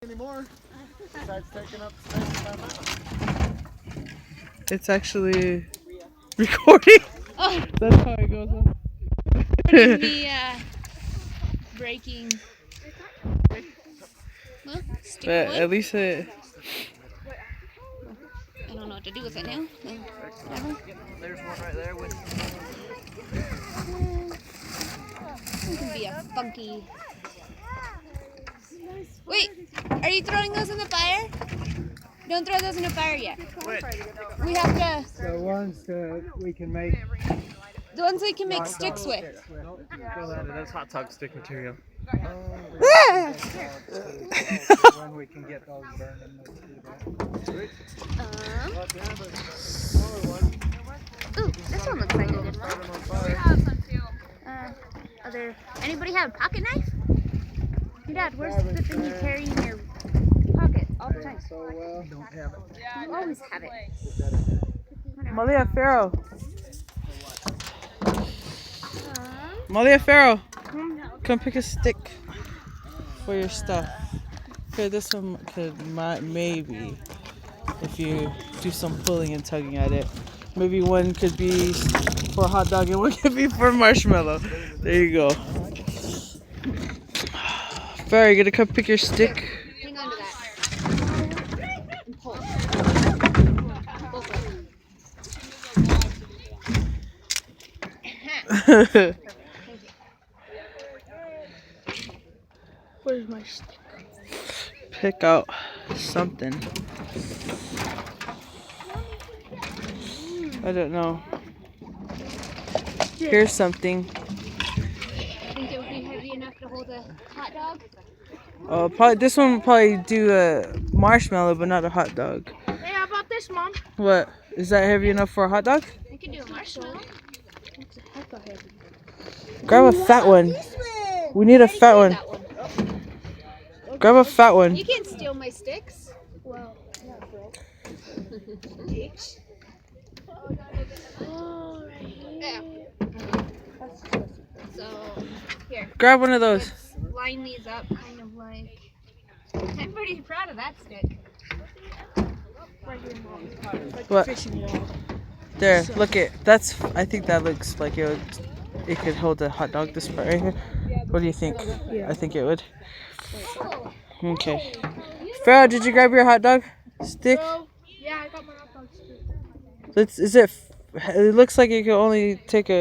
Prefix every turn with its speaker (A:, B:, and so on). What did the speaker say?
A: anymore. Besides taking up space in my mouth.
B: It's actually recording.
C: Oh,
B: That's how it goes on.
C: me breaking. Well, stick
B: But
C: wood.
B: at least it.
C: I don't know what to do with it now. Whatever.
A: There's one right there with.
C: It can be a funky. Wait, are you throwing those in the fire? Don't throw those in the fire yet.
A: Wait.
C: We have to.
D: The ones that we can make.
C: The ones we can make sticks with.
A: That's hot dog stick material.
D: When we can get those burning, let's do that.
C: Ooh, this one looks like a good one. Anybody have a pocket knife? Your dad, where's the thing you carry in your pocket all the time?
D: So well, don't have it.
C: You always have it.
B: Malia Farrow. Malia Farrow. Come pick a stick for your stuff. Okay, this one maybe, if you do some pulling and tugging at it. Maybe one could be for a hot dog and one could be for marshmallow. There you go. Farrow, you gonna come pick your stick?
C: Hang on to that. And pull. Where's my stick?
B: Pick out something. I don't know. Here's something.
C: I think it would be heavy enough to hold a hot dog.
B: Probably this one will probably do a marshmallow, but not a hot dog.
C: Hey, how about this, Mom?
B: What? Is that heavy enough for a hot dog?
C: I can do a marshmallow. It's a heck of heavy.
B: Grab a fat one. We need a fat one.
C: That one.
B: Grab a fat one.
C: You can't steal my sticks. Well, yeah, bro. Yeah. So, here.
B: Grab one of those.
C: Let's line these up kind of like... I'm pretty proud of that stick.
B: What? There, look it. That's. I think that looks like it could hold a hot dog. This part right here. What do you think? I think it would. Okay. Farrell, did you grab your hot dog stick?
C: Yeah, I got my hot dog stick.
B: It looks like you can only take a